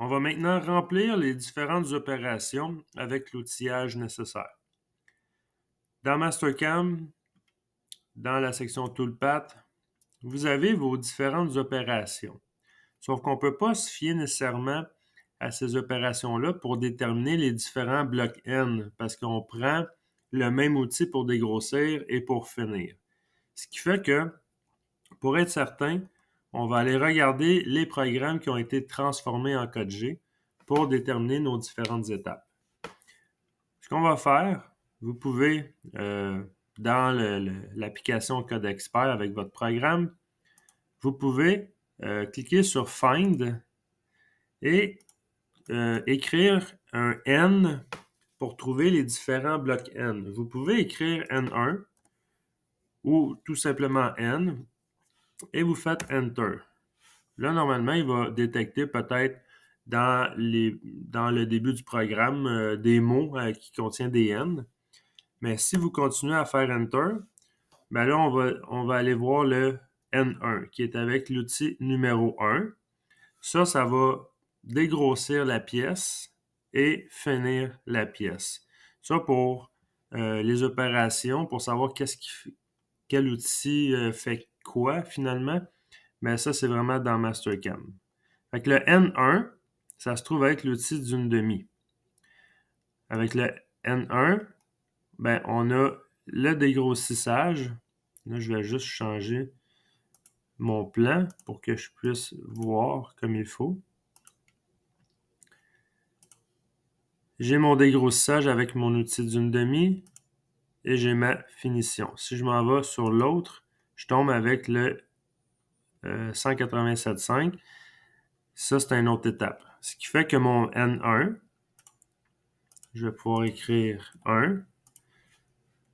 On va maintenant remplir les différentes opérations avec l'outillage nécessaire. Dans Mastercam, dans la section Toolpath, vous avez vos différentes opérations. Sauf qu'on ne peut pas se fier nécessairement à ces opérations-là pour déterminer les différents blocs N, parce qu'on prend le même outil pour dégrossir et pour finir. Ce qui fait que, pour être certain, on va aller regarder les programmes qui ont été transformés en code G pour déterminer nos différentes étapes. Ce qu'on va faire, vous pouvez, dans l'application Code Expert avec votre programme, vous pouvez cliquer sur Find et écrire un N pour trouver les différents blocs N. Vous pouvez écrire N1 ou tout simplement N et vous faites Enter. Là, normalement, il va détecter peut-être dans le début du programme des mots qui contiennent des N. Mais si vous continuez à faire Enter, ben là, on va aller voir le N1 qui est avec l'outil numéro 1. Ça va dégrossir la pièce et finir la pièce. Ça pour les opérations, pour savoir quel outil fait quoi finalement. Mais ça, c'est vraiment dans Mastercam. Fait que le N1, ça se trouve avec l'outil d'une demi. Avec le N1, ben, on a le dégrossissage. Là, je vais juste changer mon plan pour que je puisse voir comme il faut. J'ai mon dégrossissage avec mon outil d'une demi et j'ai ma finition. Si je m'en vais sur l'autre, je tombe avec le 187.5. Ça, c'est une autre étape. Ce qui fait que mon N1, je vais pouvoir écrire 1.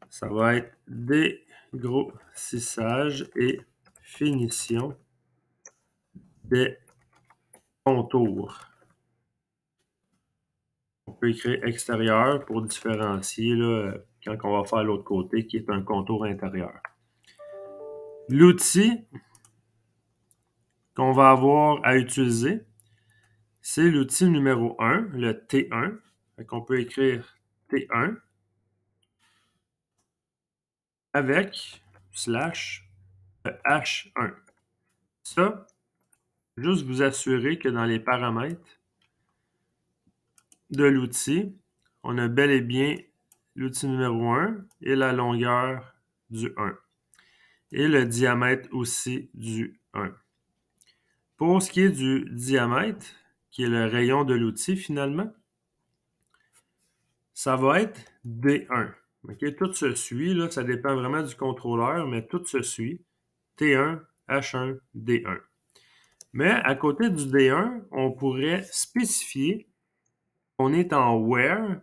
Ça va être dégrossissage et finition des contours. On peut écrire extérieur pour différencier là, quand on va faire l'autre côté qui est un contour intérieur. L'outil qu'on va avoir à utiliser, c'est l'outil numéro 1, le T1. On peut écrire T1 avec slash H1. Ça, juste vous assurer que dans les paramètres de l'outil, on a bel et bien l'outil numéro 1 et la longueur du 1. Et le diamètre aussi du 1. Pour ce qui est du diamètre, qui est le rayon de l'outil finalement, ça va être D1. Okay? Tout se suit, là, ça dépend vraiment du contrôleur, mais tout se suit. T1, H1, D1. Mais à côté du D1, on pourrait spécifier qu'on est en where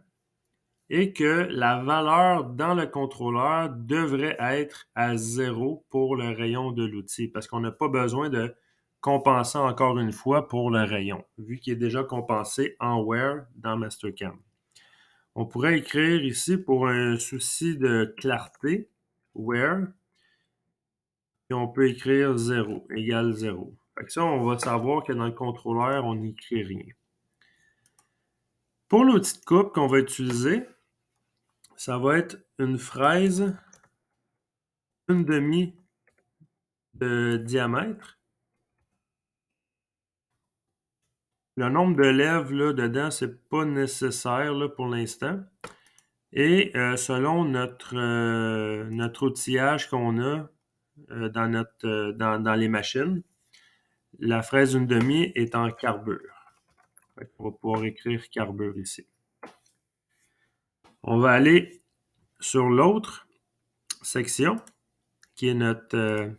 et que la valeur dans le contrôleur devrait être à 0 pour le rayon de l'outil parce qu'on n'a pas besoin de compenser encore une fois pour le rayon, vu qu'il est déjà compensé en where dans Mastercam. On pourrait écrire ici pour un souci de clarté, where, et on peut écrire 0 égale 0. Fait que ça, on va savoir que dans le contrôleur, on n'écrit rien. Pour l'outil de coupe qu'on va utiliser, ça va être une fraise, une demi de diamètre. Le nombre de lèvres là, dedans, c'est pas nécessaire là, pour l'instant. Et selon notre outillage qu'on a dans les machines, la fraise une demi est en carbure. On va pouvoir écrire carbure ici. On va aller sur l'autre section, qui est notre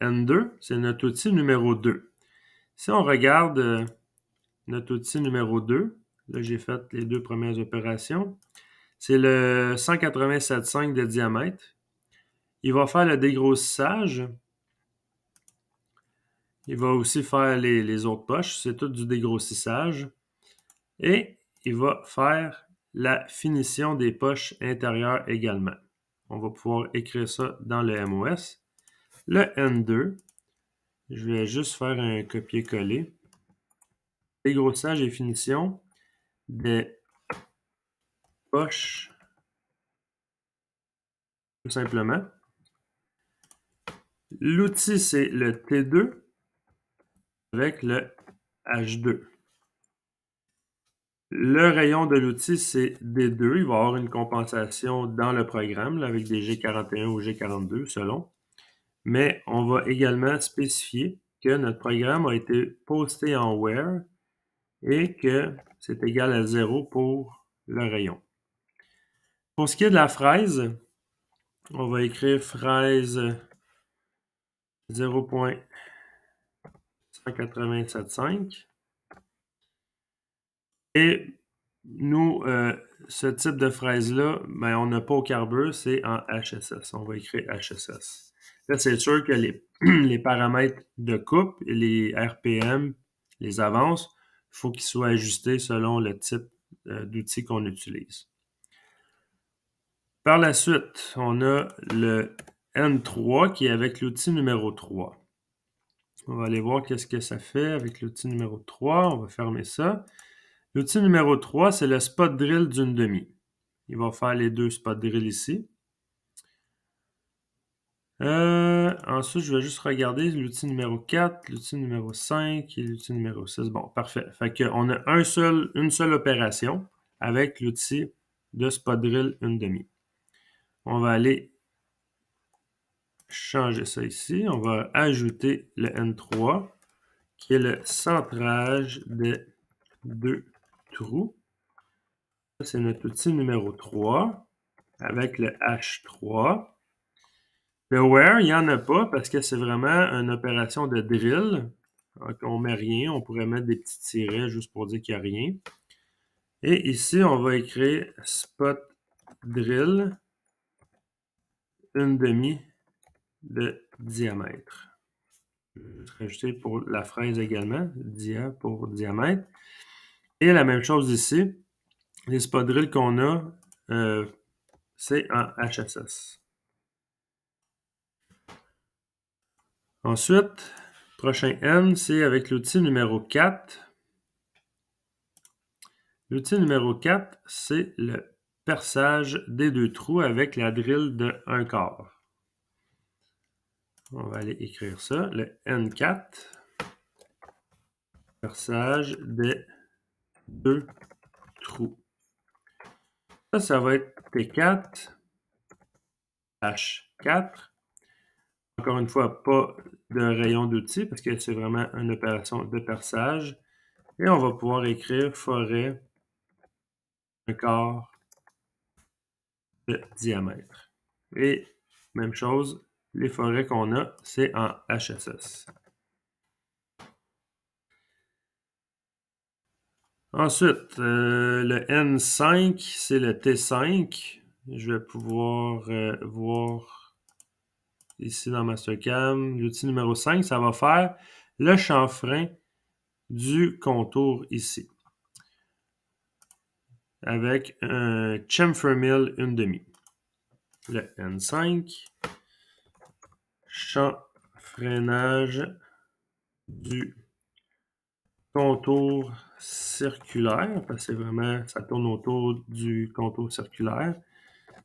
N2, c'est notre outil numéro 2. Si on regarde notre outil numéro 2, là j'ai fait les deux premières opérations, c'est le 187.5 de diamètre. Il va faire le dégrossissage. Il va aussi faire les autres poches, c'est tout du dégrossissage. Et il va faire la finition des poches intérieures également. On va pouvoir écrire ça dans le MOS. Le N2, je vais juste faire un copier-coller. dégrossage et finition des poches, tout simplement. L'outil, c'est le T2 avec le H2. Le rayon de l'outil, c'est D2. Il va y avoir une compensation dans le programme là, avec des G41 ou G42 selon. Mais on va également spécifier que notre programme a été posté en where et que c'est égal à 0 pour le rayon. Pour ce qui est de la fraise, on va écrire fraise 0.1875. Et nous, ce type de fraise-là, ben, on n'a pas au carbure, c'est en HSS. On va écrire HSS. Là, c'est sûr que les paramètres de coupe, les RPM, les avances, il faut qu'ils soient ajustés selon le type d'outil qu'on utilise. Par la suite, on a le N3 qui est avec l'outil numéro 3. On va aller voir qu'est-ce que ça fait avec l'outil numéro 3. On va fermer ça. L'outil numéro 3, c'est le spot drill d'une demi. Il va faire les deux spot drills ici. Ensuite, je vais juste regarder l'outil numéro 4, l'outil numéro 5 et l'outil numéro 6. Bon, parfait. Fait qu'on a une seule opération avec l'outil de spot drill une demi. On va aller changer ça ici. On va ajouter le N3, qui est le centrage des deux trous. C'est notre outil numéro 3 avec le H3. Le where, il n'y en a pas parce que c'est vraiment une opération de drill. Donc, on ne met rien. On pourrait mettre des petits tirets juste pour dire qu'il n'y a rien. Et ici, on va écrire spot drill une demi de diamètre. Je vais rajouter pour la fraise également, dia pour diamètre. Et la même chose ici. Les spot drills qu'on a, c'est en HSS. Ensuite, prochain N, c'est avec l'outil numéro 4. L'outil numéro 4, c'est le perçage des deux trous avec la drill de 1/4. On va aller écrire ça, le N4. Perçage des deux trous. Ça va être T4, H4. Encore une fois, pas de rayon d'outil parce que c'est vraiment une opération de perçage. Et on va pouvoir écrire forêt 1/4 de diamètre. Et même chose, les forêts qu'on a, c'est en HSS. Ensuite, le N5, c'est le T5. Je vais pouvoir voir ici dans Mastercam. L'outil numéro 5, ça va faire le chanfrein du contour ici. Avec un chamfer mill une demi. Le N5. Chanfreinage du contour circulaire, parce que c'est vraiment, ça tourne autour du contour circulaire.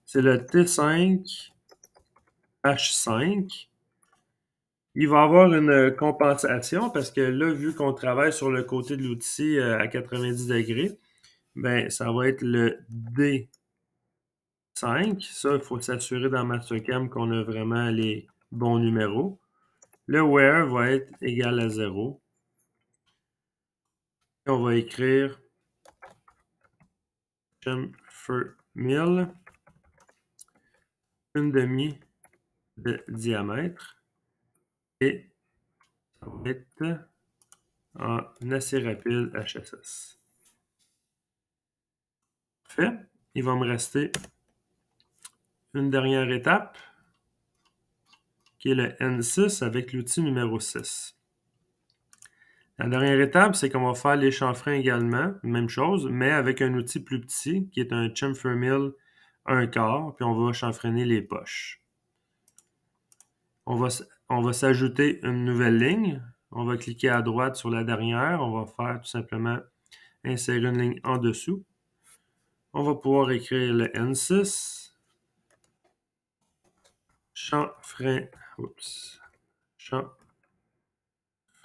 C'est le T5 H5. Il va avoir une compensation parce que là, vu qu'on travaille sur le côté de l'outil à 90 degrés, ben, ça va être le D5. Ça, il faut s'assurer dans Mastercam qu'on a vraiment les bons numéros. Le where va être égal à 0. Et on va écrire chamfer mill une demi de diamètre. Et ça va être en acier rapide HSS. Fait. Il va me rester une dernière étape qui est le N6 avec l'outil numéro 6. La dernière étape, c'est qu'on va faire les chanfreins également, même chose, mais avec un outil plus petit qui est un chamfer mill 1/4, puis on va chanfreiner les poches. On va s'ajouter une nouvelle ligne on va cliquer à droite sur la dernière. On va faire tout simplement insérer une ligne en dessous. On va pouvoir écrire le N6. Champ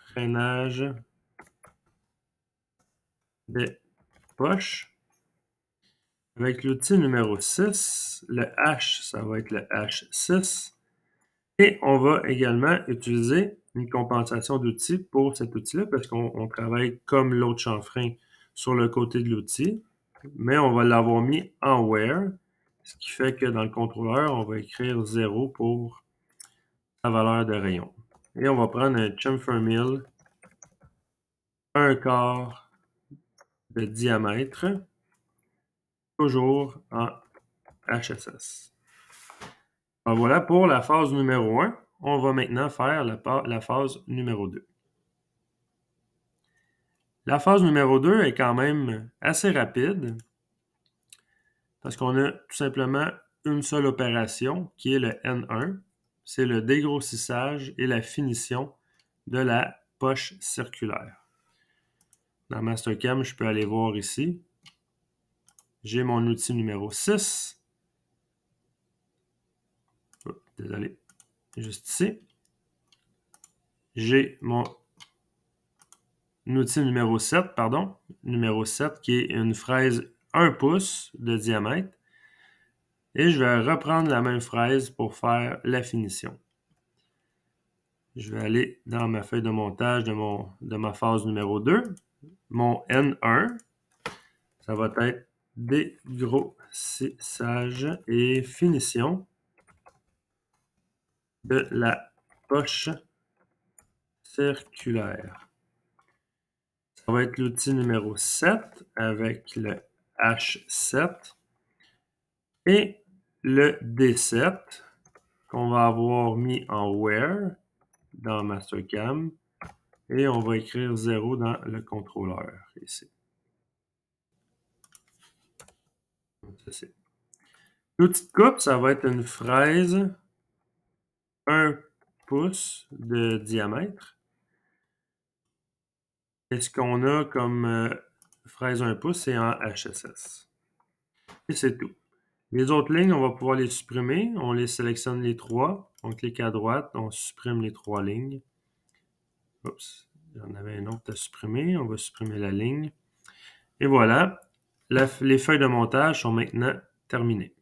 freinage des poches. Avec l'outil numéro 6, le H, ça va être le H6. Et on va également utiliser une compensation d'outils pour cet outil-là parce qu'on travaille comme l'autre chanfrein sur le côté de l'outil, mais on va l'avoir mis en where, ce qui fait que dans le contrôleur, on va écrire 0 pour sa valeur de rayon. Et on va prendre un chamfer mill 1/4 de diamètre, toujours en HSS. Alors voilà pour la phase numéro 1. On va maintenant faire la phase numéro 2. La phase numéro 2 est quand même assez rapide parce qu'on a tout simplement une seule opération qui est le N1. C'est le dégrossissage et la finition de la poche circulaire. Dans Mastercam, je peux aller voir ici. J'ai mon outil numéro 6. Oh, désolé, juste ici. J'ai mon outil numéro 7, numéro 7 qui est une fraise 1 pouce de diamètre. Et je vais reprendre la même fraise pour faire la finition. Je vais aller dans ma feuille de montage de ma phase numéro 2. Mon N1, ça va être dégrossissage et finition de la poche circulaire. Ça va être l'outil numéro 7 avec le H7 et le D7 qu'on va avoir mis en where dans Mastercam et on va écrire 0 dans le contrôleur ici. L'outil de coupe, ça va être une fraise 1 pouce de diamètre. Et ce qu'on a comme fraise 1 pouce, c'est en HSS. Et c'est tout. Les autres lignes, on va pouvoir les supprimer. On les sélectionne les 3. On clique à droite, on supprime les 3 lignes. Oups, j'en avais un autre à supprimer. On va supprimer la ligne. Et voilà, les feuilles de montage sont maintenant terminées.